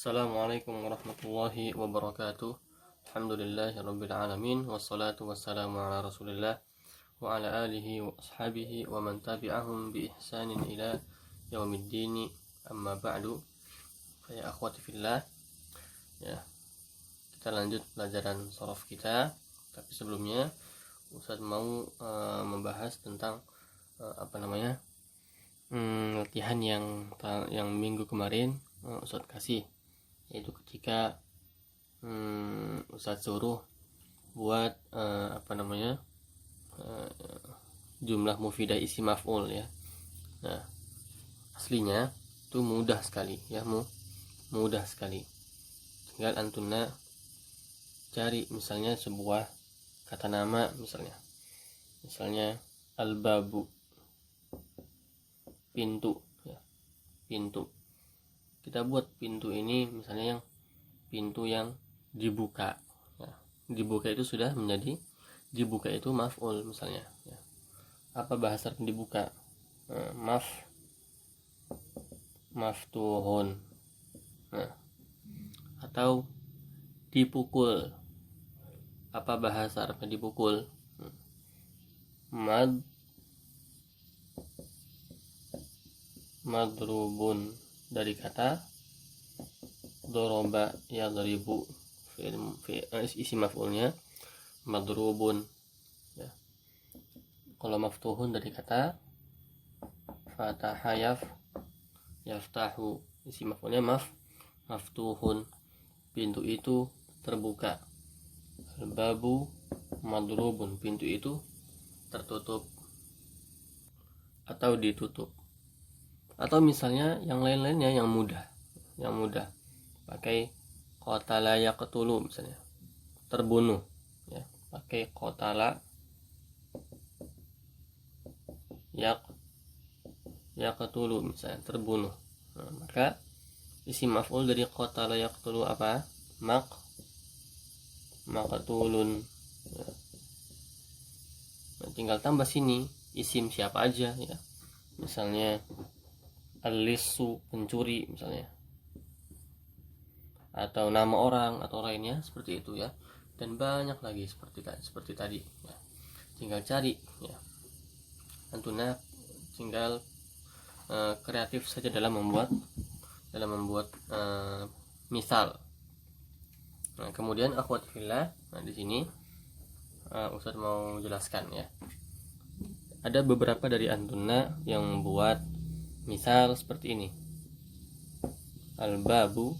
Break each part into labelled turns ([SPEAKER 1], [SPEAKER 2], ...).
[SPEAKER 1] Assalamualaikum warahmatullahi wabarakatuh. Alhamdulillahirrabbilalamin. Wassalatu wassalamu ala rasulillah wa ala alihi wa ashabihi wa man tabi'ahum bi ihsanin ila yaumiddini. Amma ba'du. Ya akhwati fillah. Ya, kita lanjut pelajaran shorof kita. Tapi sebelumnya Ustaz mau membahas tentang latihan yang minggu kemarin Ustaz kasih, yaitu ketika Ustaz suruh buat jumlah mufidah isi maf'ul ya. Nah, aslinya itu mudah sekali ya, mudah sekali. Tinggal antuna cari misalnya sebuah kata nama, misalnya al-babu, pintu ya, pintu. Kita buat pintu ini misalnya yang pintu yang dibuka ya. Dibuka itu sudah menjadi, dibuka itu maf'ul misalnya ya. Apa bahasa dibuka? Maftuhun. Nah, atau dipukul. Apa bahasa Arabnya dipukul? Madrubun, dari kata doroba yadribu, isi maf'ulnya madrubun ya. Kalau maftuhun dari kata fataha yaftahu, isi maf'ulnya maftuhun, pintu itu terbuka. Al-babu madrubun, pintu itu tertutup atau ditutup. Atau misalnya yang lain-lainnya yang mudah pakai qatala yaqtulu misalnya, terbunuh ya, pakai qatala yaqtulu misalnya, terbunuh. Nah, maka isi maf'ul dari qatala yaqtulu apa? Maqtulun ya. Nah, tinggal tambah sini isim siapa aja ya, misalnya al-lissu, pencuri misalnya, atau nama orang atau lainnya seperti itu ya. Dan banyak lagi seperti tadi ya. Tinggal cari ya, antuna tinggal kreatif saja dalam membuat misal. Nah, kemudian akhwat fillah, nah di sini Ustaz mau jelaskan ya. Ada beberapa dari antuna yang membuat misal seperti ini. Al-babu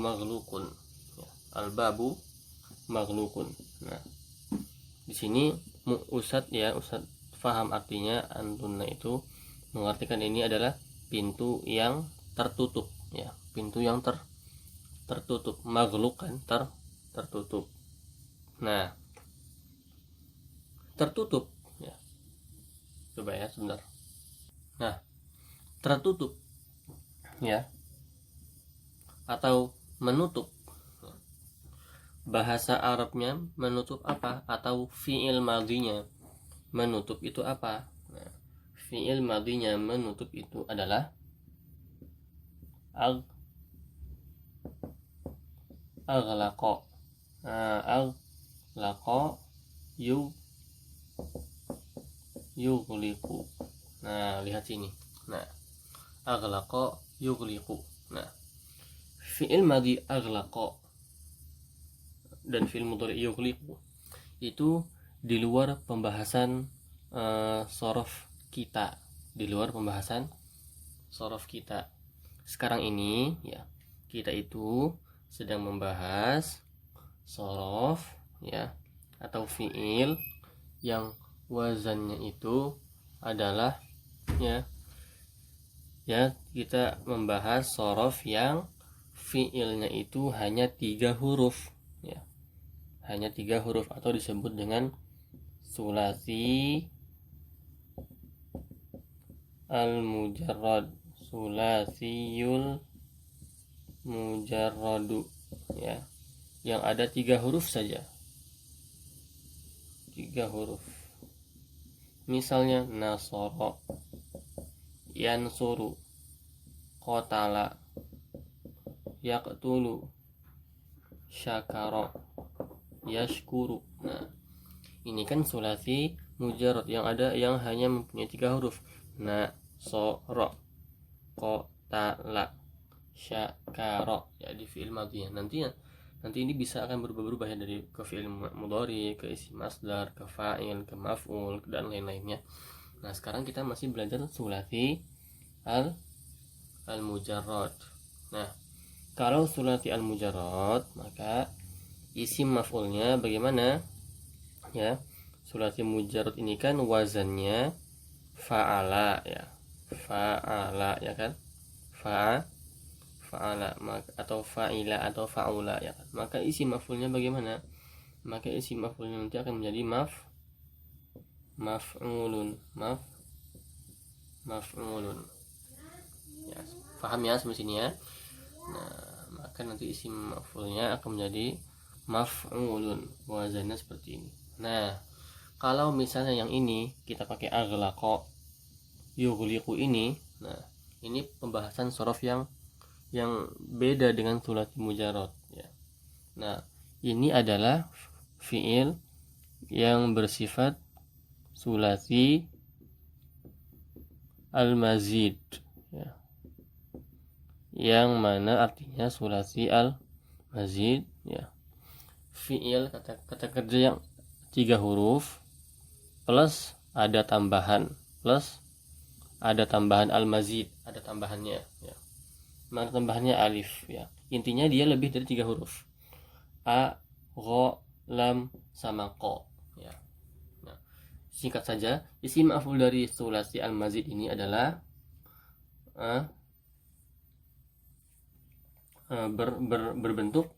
[SPEAKER 1] maghlukun ya. Al-babu maghlukun. Nah, di sini Ustaz faham artinya, antuna itu mengartikan ini adalah pintu yang tertutup ya, pintu yang tertutup. Maghluk kan tertutup. Nah, tertutup ya, coba ya sebentar. Nah, tertutup ya, atau menutup, bahasa Arabnya menutup apa? Atau fi'il madhinya menutup itu apa? Nah, fi'il madhinya menutup itu adalah aghlaqa. Aghlaqa yughliqu. Nah, lihat sini. Nah, aghlaqa yughliqu. Nah, fi'il madhi aghlaqa dan fi'il mudhari yughliqu itu di luar pembahasan shorof kita, sekarang ini ya. Kita itu sedang membahas shorof ya, atau fi'il yang wazannya itu adalah ya, kita membahas shorof yang fi'ilnya itu hanya 3 huruf ya, hanya 3 huruf, atau disebut dengan sulasi al-mujarrad, sulasiyul mujarradu ya, yang ada 3 huruf saja, 3 huruf. Misalnya nasoro, yansuru, qatala, yaqtulu, syakara, yashkuru. Nah, ini kan sulasi mujarrad yang hanya mempunyai 3 huruf. Nasoro, qatala, syakara, ya di fi'il madhinya. Nanti ini bisa akan berubah-ubah ya, dari ke fi'il mudhari, ke isim masdar, ke fa'il, ke maf'ul, dan lain-lainnya. Nah, sekarang kita masih belajar sulasi al-mujarrad. Nah, kalau sulasi al-mujarrad, maka isim maf'ulnya bagaimana? Ya, sulasi mujarrad ini kan wazannya fa'ala ya. Fa'ala ya kan? Fa'ala atau fa'ila atau fa'ula ya kan? Maka isim maf'ulnya bagaimana? Maka isim maf'ulnya nanti akan menjadi maf'ulun. Maf'ulun. Ya, paham ya sampai sini ya? Nah, maka nanti isim maf'ulnya akan menjadi maf'ulun. Wazannya seperti ini. Nah, kalau misalnya yang ini kita pakai aghlaqa, yughliqu ini, nah ini pembahasan shorof yang beda dengan sulasi mujarrad ya. Nah, ini adalah fiil yang bersifat sulasi al-mazid ya. Yang mana artinya sulasi al-mazid ya. Fiil kata kerja yang 3 huruf plus ada tambahan al-mazid, ada tambahannya ya. Maka tambahannya alif ya. Intinya dia lebih dari 3 huruf. A, gho, lam, sama ko ya. Nah, singkat saja, isim maf'ul dari sulasi al-mazid ini adalah berbentuk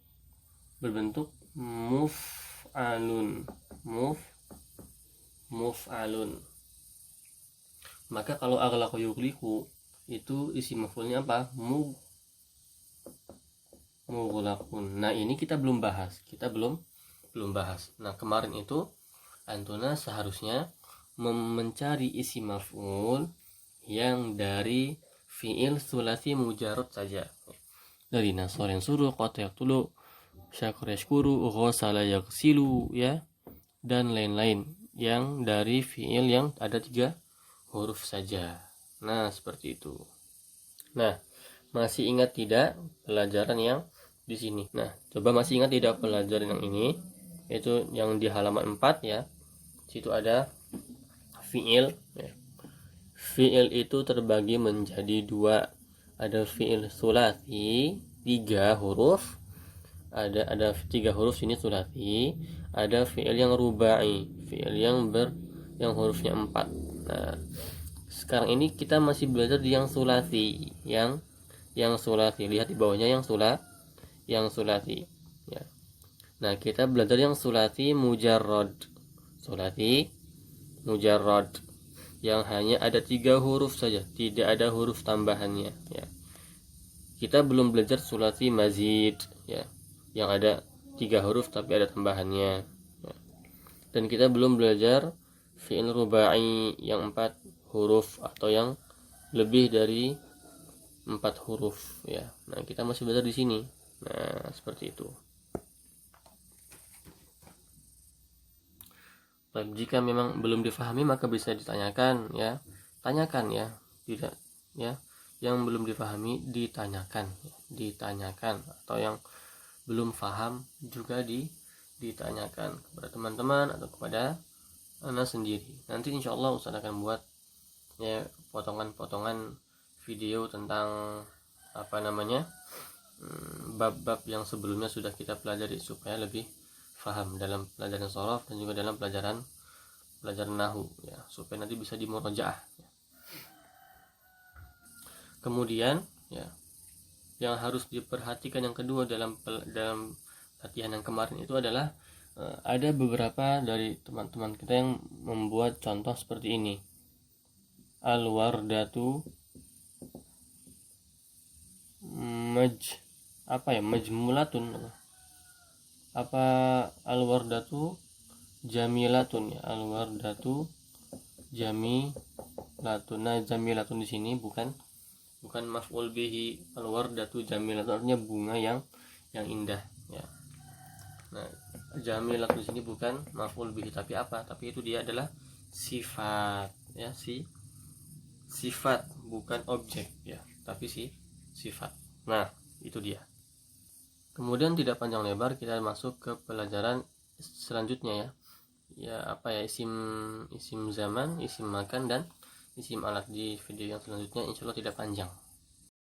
[SPEAKER 1] muf'alun. Maka kalau aghlaqa yughliqu itu isim maf'ulnya apa? Mughlaqun. Nah, ini kita belum bahas. Nah, kemarin itu antuna seharusnya mencari isim maf'ul yang dari fiil sulasi mujarrad saja. Dari nasor yang suruh, qata yaqtulu, syakara yashkuru, ghasala yaghsilu ya, dan lain-lain yang dari fiil yang ada 3 huruf saja. Nah, seperti itu. Nah, masih ingat tidak pelajaran yang di sini? Nah, coba masih ingat tidak pelajaran yang ini? Itu yang di halaman 4 ya. Situ ada fiil ya. Fiil itu terbagi menjadi 2. Ada fiil sulasi 3 huruf. Ada 3 huruf sini sulasi. Ada fiil yang rubai, fiil yang hurufnya 4. Nah, sekarang ini kita masih belajar di yang sulasi, yang sulasi. Lihat di bawahnya yang sulasi ya. Nah, kita belajar yang sulasi mujarrad. Sulasi mujarrad yang hanya ada 3 huruf saja, tidak ada huruf tambahannya ya. Kita belum belajar sulasi mazid ya, yang ada 3 huruf tapi ada tambahannya ya. Dan kita belum belajar fi'il rubai yang 4 huruf atau yang lebih dari 4 huruf ya. Nah, kita masih belajar di sini. Nah, seperti itu. Baik, jika memang belum difahami maka bisa ditanyakan ya. Tanyakan ya. Tidak ya. Yang belum difahami ditanyakan atau yang belum paham juga ditanyakan kepada teman-teman atau kepada Anda sendiri. Nanti insya Allah Ustaz akan buat ya potongan-potongan video tentang bab-bab yang sebelumnya sudah kita pelajari supaya lebih paham dalam pelajaran shorof dan juga dalam pelajaran nahwu ya, supaya nanti bisa dimurojaah ya. Kemudian ya, yang harus diperhatikan yang kedua dalam latihan yang kemarin itu adalah ada beberapa dari teman-teman kita yang membuat contoh seperti ini. Al-wardatu majmulatun, apa al-wardatu jamilatun ya. Al-wardatu jamilatun. Nah, jamilatun di sini bukan maf'ul bihi. Al-wardatu jamilatun artinya bunga yang indah ya. Nah, jamilatun di sini bukan maf'ul bihi, tapi apa? Tapi itu dia adalah sifat ya, sifat bukan objek ya, tapi sifat. Nah, itu dia. Kemudian tidak panjang lebar kita masuk ke pelajaran selanjutnya ya. Ya apa ya, isim zaman, isim makan, dan isim alat. Di video yang selanjutnya insya Allah tidak panjang.